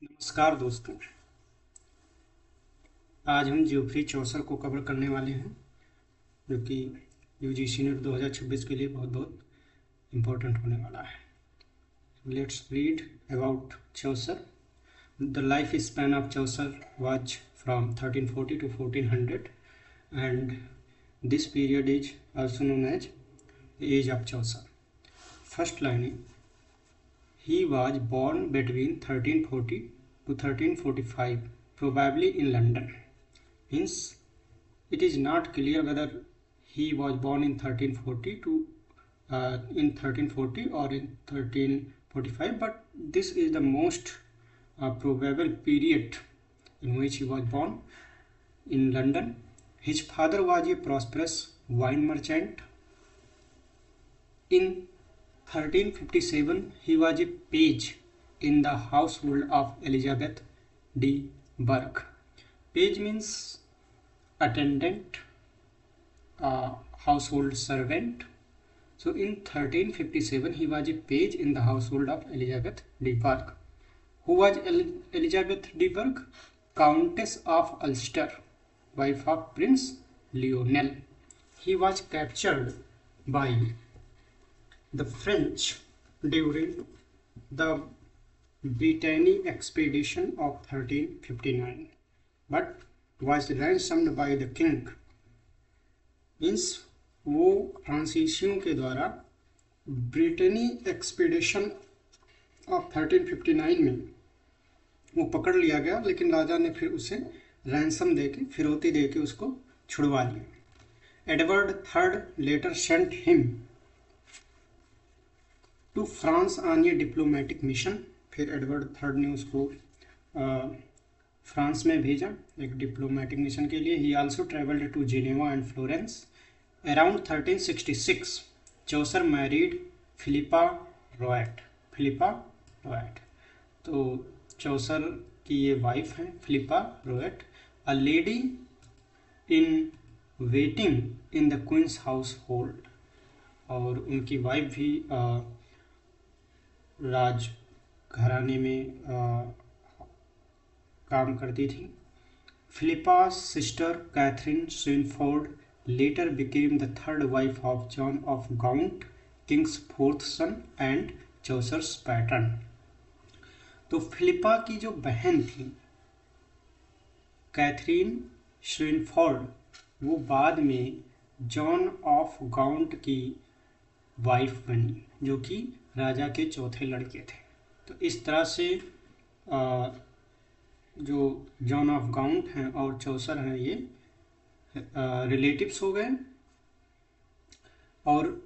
नमस्कार दोस्तों। आज हम जियोफ्री चौसर को कवर करने वाले हैं, जो कि यूजीसी नेट 2026 के लिए बहुत बहुत इम्पोर्टेंट होने वाला है। Let's read about Chaucer. The life span of Chaucer was from 1340 to 1400 and this period is also known as the age of Chaucer. First line, he was born between 1340 to 1345, probably in London. Means it is not clear whether he was born in 1340 in 1340 or in 1345, but this is the most probable period in which he was born in London. His father was a prosperous wine merchant. In 1357 he was a page in the household of Elizabeth de Burgh. Page means attendant, household servant. So in 1357 he was a page in the household of Elizabeth de Burgh. Who was Elizabeth de Burgh? Countess of Ulster, wife of Prince Lionel. He was captured by the French during the Brittany expedition of 1359, but was ransomed by the king. Means वो फ्रांसीसियों के द्वारा Brittany expedition of 1359 में वो पकड़ लिया गया, लेकिन राजा ने फिर उसे रैंसम देके, फिरौती देके उसको छुड़वा लिया। Edward third later sent him to France on a diplomatic mission. फिर एडवर्ड थर्ड ने उसको फ्रांस में भेजा एक डिप्लोमेटिक मिशन के लिए। He also travelled to Geneva and Florence. Around 1366 Chaucer married Philippa Roet. Philippa Roet, तो चौसर की ये वाइफ हैं Philippa Roet, a lady in waiting in the queen's household. और उनकी वाइफ भी राज घराने में काम करती थी। फिलिपा's sister Catherine Swynford later became the third wife of John of Gaunt, King's fourth son and Chaucer's patron. तो फिलिपा की जो बहन थी कैथरीन स्विनफोर्ड, वो बाद में जॉन ऑफ गाउंट की वाइफ बनी, जो कि राजा के चौथे लड़के थे। तो इस तरह से जो जॉन ऑफ गाउंट हैं और चौसर हैं ये रिलेटिव्स हो गए, और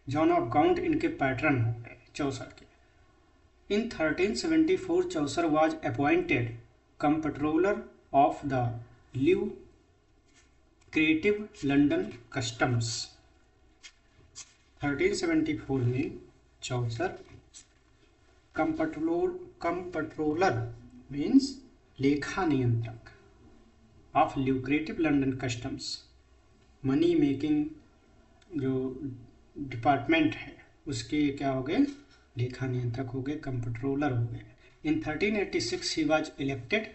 जॉन ऑफ गाउंट इनके पैटर्न हो गए चौसर के। In 1374 Chaucer was appointed comptroller of the lucrative London customs. 1374 में चौसर कंप्ट्रोलर मीन्स लेखा नियंत्रक of lucrative London customs, money making जो डिपार्टमेंट है उसके क्या हो गए, लेखा नियंत्रक हो गए, कंप्ट्रोलर हो गए। In 1386 he was elected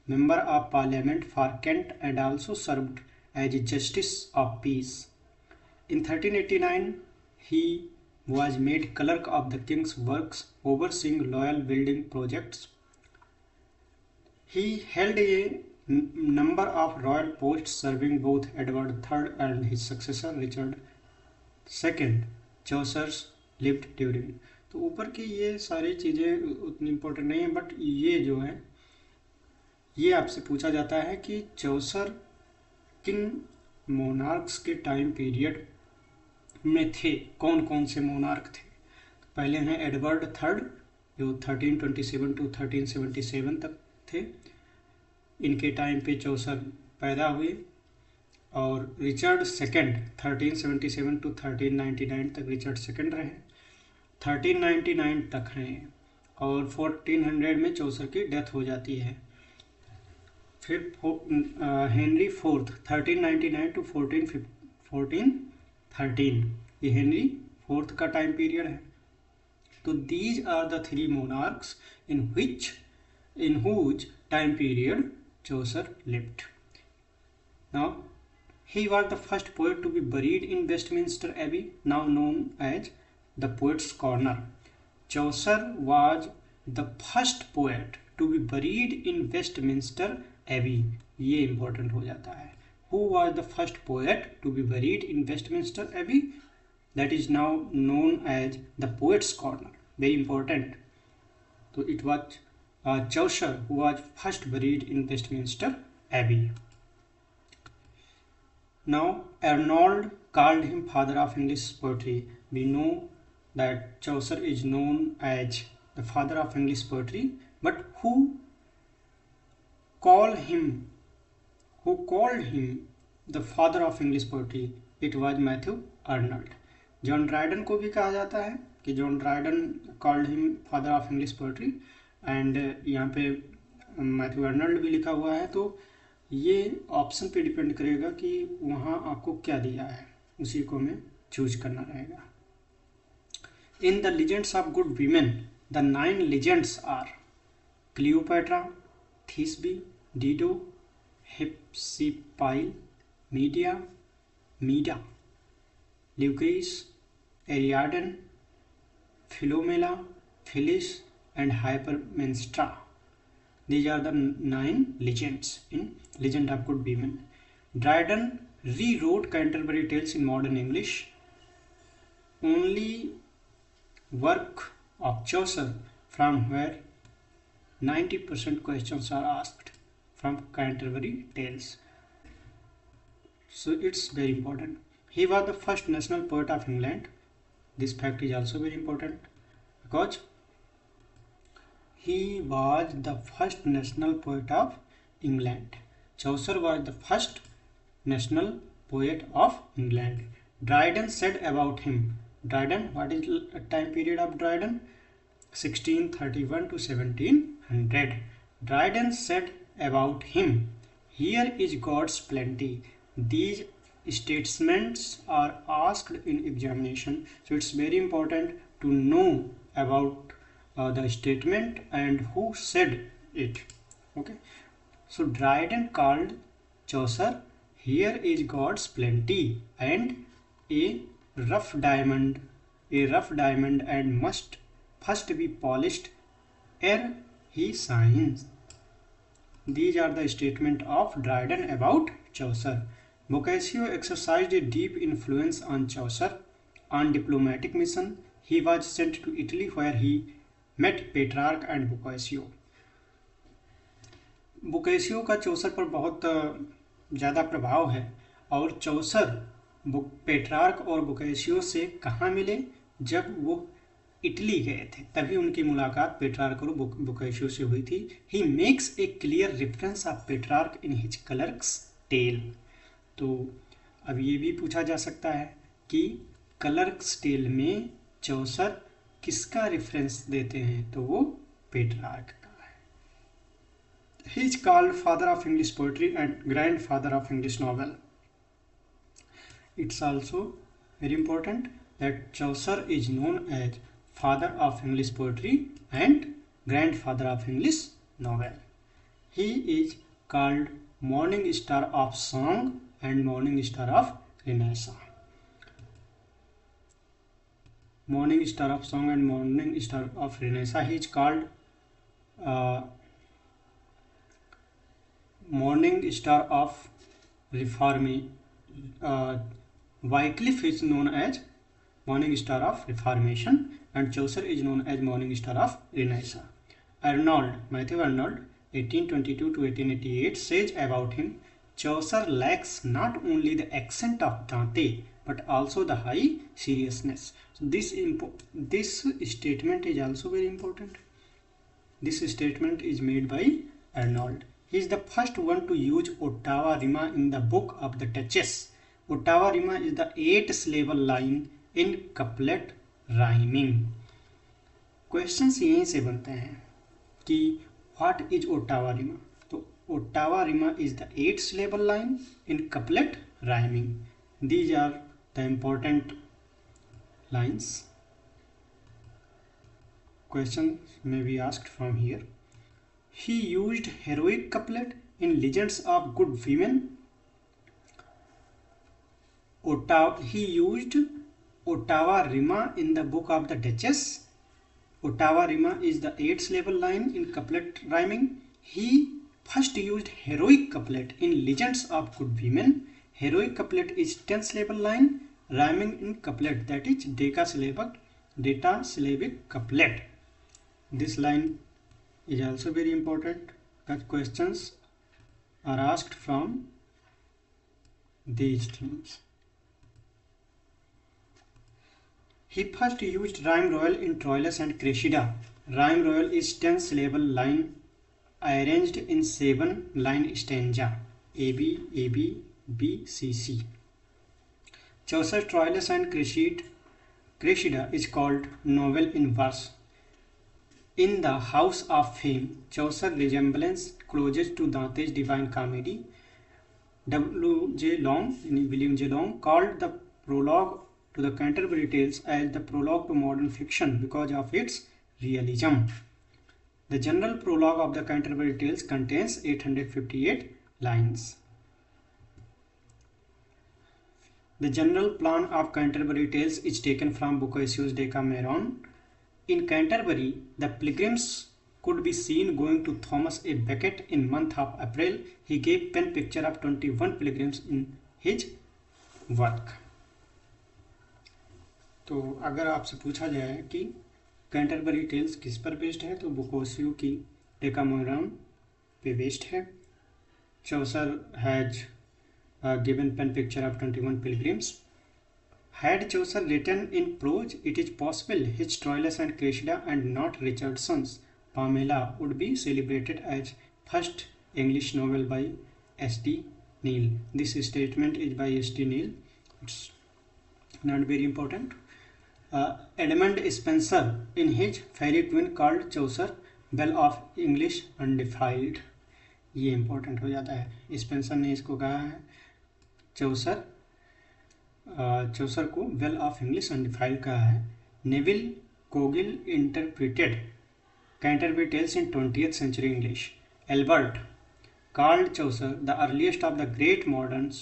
member of parliament for Kent and also served as justice of peace. In 1389 he was made clerk of the king's works, overseeing loyal building projects. He held a number of royal posts, serving both Edward III and his successor Richard II. Chaucer's lived during। तो ऊपर की ये सारी चीज़ें उतनी important नहीं है, but ये जो है ये आपसे पूछा जाता है कि चौसर किन मोनार्क्स के टाइम पीरियड में थे, कौन कौन से मोनार्क थे। तो पहले हैं एडवर्ड थर्ड, जो 1327 to 1377 तक थे, इनके टाइम पे चौसर पैदा हुए। और रिचर्ड सेकंड 1377 to 1399 तक रिचर्ड सेकंड रहे, 1399 तक हैं, और 1400 में चौसर की डेथ हो जाती है। फिर हेनरी फोर्थ 1399 to 1413, ये हेनरी फोर्थ का टाइम पीरियड है। तो these are the three monarchs in which in whose time period Chaucer lived. Now, he was the first poet to be buried in Westminster Abbey, now known as the Poets' Corner. Chaucer was the first poet to be buried in Westminster Abbey. ये important हो जाता है. Who was the first poet to be buried in Westminster Abbey? That is now known as the Poets' Corner. Very important. So it was Chaucer who was first buried in Westminster Abbey. Now, Arnold called him father of English poetry. We know that Chaucer is known as the father of English poetry, but who called him the father of English poetry? It was Matthew Arnold. John Dryden को भी कहा जाता है कि John Dryden called him father of English poetry, and यहाँ पे Matthew Arnold भी लिखा हुआ है. तो ये ऑप्शन पे डिपेंड करेगा कि वहाँ आपको क्या दिया है, उसी को हमें चूज करना रहेगा. In the legends of good women the 9 legends are Cleopatra, Thisbe, Dido, Hypsipyle, Medea, Lucrece, Ariadne, Philomela, Phyllis, and Hypermnestra. These are the 9 legends in Legend of Good Women. Dryden rewrote Canterbury Tales in modern English. Only work of Chaucer from where 90% questions are asked from Canterbury Tales. So it's very important. He was the first national poet of England. This fact is also very important because he was the first national poet of England. Chaucer was the first national poet of England. Dryden said about him. Dryden, what is the time period of Dryden? 1631 to 1700. Dryden said about him, "Here is God's plenty." These statements are asked in examination, so it's very important to know about the statement and who said it. Okay, so Dryden called Chaucer, "Here is God's plenty," and a rough diamond and must first be polished ere he shines. These are the statement of Dryden about Chaucer. Boccaccio exercised a deep influence on Chaucer. On diplomatic mission, he was sent to Italy where he met Petrarch and Boccaccio. Boccaccio का चौसर पर बहुत ज़्यादा प्रभाव है, और चौसर Petrarch और बोccaccio से कहाँ मिले? जब वो इटली गए थे, तभी उनकी मुलाकात पेट्रार्क और बोccaccio से हुई थी. He makes a clear reference of Petrarch in his Clerk's Tale. तो अब ये भी पूछा जा सकता है कि क्लर्क्स टेल में चौसर किसका रेफरेंस देते हैं? तो वो पेट्रार्क का है. He is called father of English poetry and grandfather of English novel. It's also very important that Chaucer is known as father of English poetry and grandfather of English novel. He is called morning star of song and morning star of Renaissance. Morning star of song and morning star of Renaissance. He is called morning star of Reformation. Wycliffe is known as morning star of Reformation, and Chaucer is known as morning star of Renaissance. Matthew Arnold, 1822 to 1888, says about him, Chaucer lacks not only the accent of Dante but also the high seriousness. So this statement is also very important. This statement is made by Arnold. He is the first one to use ottava rima in the book of the Duchess. Ottava rima is the 8-syllable line in couplet rhyming. Questions यहीं से बनते हैं कि what is ottava rima? Ottava rima is the 8-syllable line in couplet rhyming. These are the important lines. Questions may be asked from here. He used heroic couplet in Legends of Good Women. He used Ottawa rima in the Book of the Duchess. Ottawa rima is the 8th syllable line in couplet rhyming. He first used heroic couplet in Legends of Good Women. Heroic couplet is 10th syllable line rhyming in couplet, that is datasyllabic couplet. This line is also very important because questions are asked from these things. He first used rhyme royal in Troilus and Cressida. Rhyme royal is 10 syllable line arranged in 7 line stanza A B A B B C C. Chaucer's Troilus and Cressida is called novel in verse. In the House of Fame, Chaucer's resemblance closest to Dante's Divine Comedy. William J. Long called the prologue to the Canterbury Tales as the prologue to modern fiction because of its realism. The general prologue of the Canterbury Tales contains 858 lines. The general plan of Canterbury Tales is taken from Boccaccio's Decameron. In Canterbury, the pilgrims could be seen going to Thomas A. Becket in month of April. He gave pen picture of 21 pilgrims in his work. तो अगर आपसे पूछा जाए कि Canterbury tales किस पर based है तो बोकासियो की डेकामेरॉन पे बेस्ड है. Chaucer has given pen picture of 21 pilgrims. Had Chaucer written in prose, it is possible his Troilus and Cressida and not Richardson's Pamela would be celebrated as first English novel by S.T. Neil. This statement is by S.T. Neil. It's not very important. Edmund Spenser in his Fairy Queen called Chaucer Belle of English Undefiled. ये important हो जाता है. Spencer ने इसको कहा है चौसर को well of English अनडिफाइल्ड कहा है. Neville कोगिल interpreted Canterbury tales in 20th century English. Albert called Chaucer the earliest of the great moderns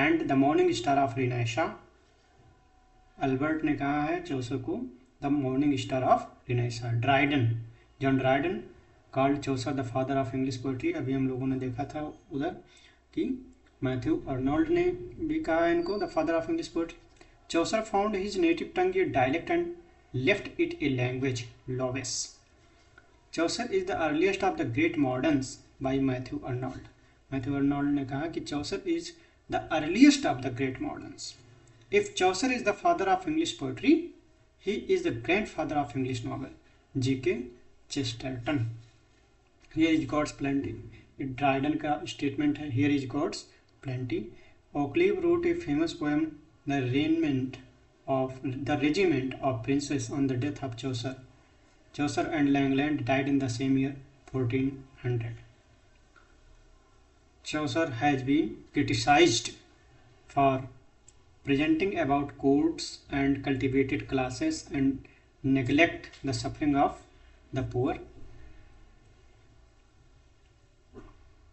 and the morning star of Renaissance. Albert ने कहा है चौसर को the morning star of renaissance. John Dryden called Chaucer the father of English poetry. अभी हम लोगों ने देखा था उधर कि मैथ्यू अर्नोल्ड ने भी कहा है इनको the father of English poetry. Chaucer found his native tongue a dialect and left it a language लोवेस. Chaucer is the earliest of the great moderns by Matthew Arnold. Matthew Arnold ने कहा कि Chaucer is the earliest of the great moderns. If Chaucer is the father of English poetry, he is the grandfather of English novel. G.K. Chesterton. Here is God's plenty. Dryden का statement है. Here is God's plenty. Occleve wrote a famous poem, The Regiment of Princes, on the death of Chaucer. Chaucer and Langland died in the same year, 1400. Chaucer has been criticized for presenting about courts and cultivated classes and neglect the suffering of the poor.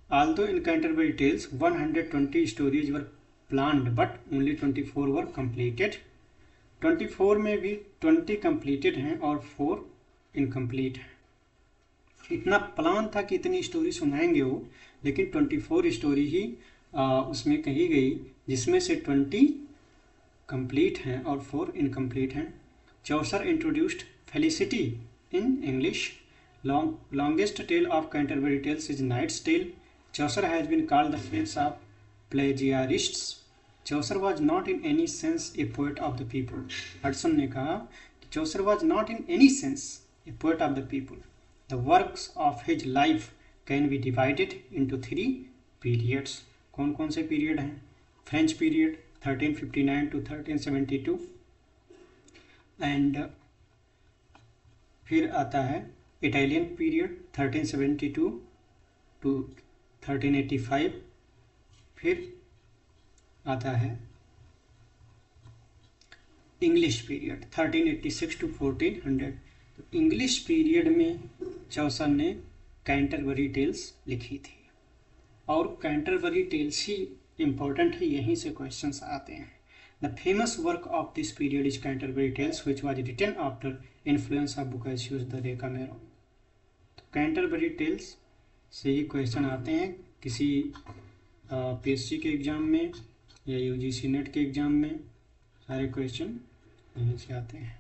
Although in Canterbury Tales 120 stories were planned but only 24 were completed. 24 में भी 20 completed हैं और 4 incomplete हैं. इतना plan था कि इतनी story सुनाएंगे वो, लेकिन 24 स्टोरी ही उसमें कही गई, जिसमें से 20 कंप्लीट हैं और 4 इनकम्प्लीट हैं. Chaucer introduced felicity in English. Longest tale of Canterbury Tales is Knight's Tale. Chaucer has been called the prince of plagiarists. Chaucer was not in any sense a poet of the people. Hudson ने कहा कि Chaucer was not in any sense a poet of the people. The works of his life can be divided into 3 periods. कौन कौन से period हैं? French period 1359 to 1372 and फिर आता है इटालियन पीरियड 1372 to 1385. फिर आता है इंग्लिश पीरियड 1386 to 1400. तो इंग्लिश पीरियड में चौसर ने कैंटरबरी टेल्स लिखी थी। और कैंटरबरी टेल्स ही इम्पोर्टेंट है, यहीं से क्वेश्चंस आते हैं। The famous work of this period is Canterbury Tales which was written after influence of Boccaccio the Decameron. तो कैंटरबरी टेल्स से ही क्वेश्चन आते हैं किसी पीएससी के एग्ज़ाम में या यूजीसी नेट के एग्ज़ाम में, सारे क्वेश्चन यहीं से आते हैं।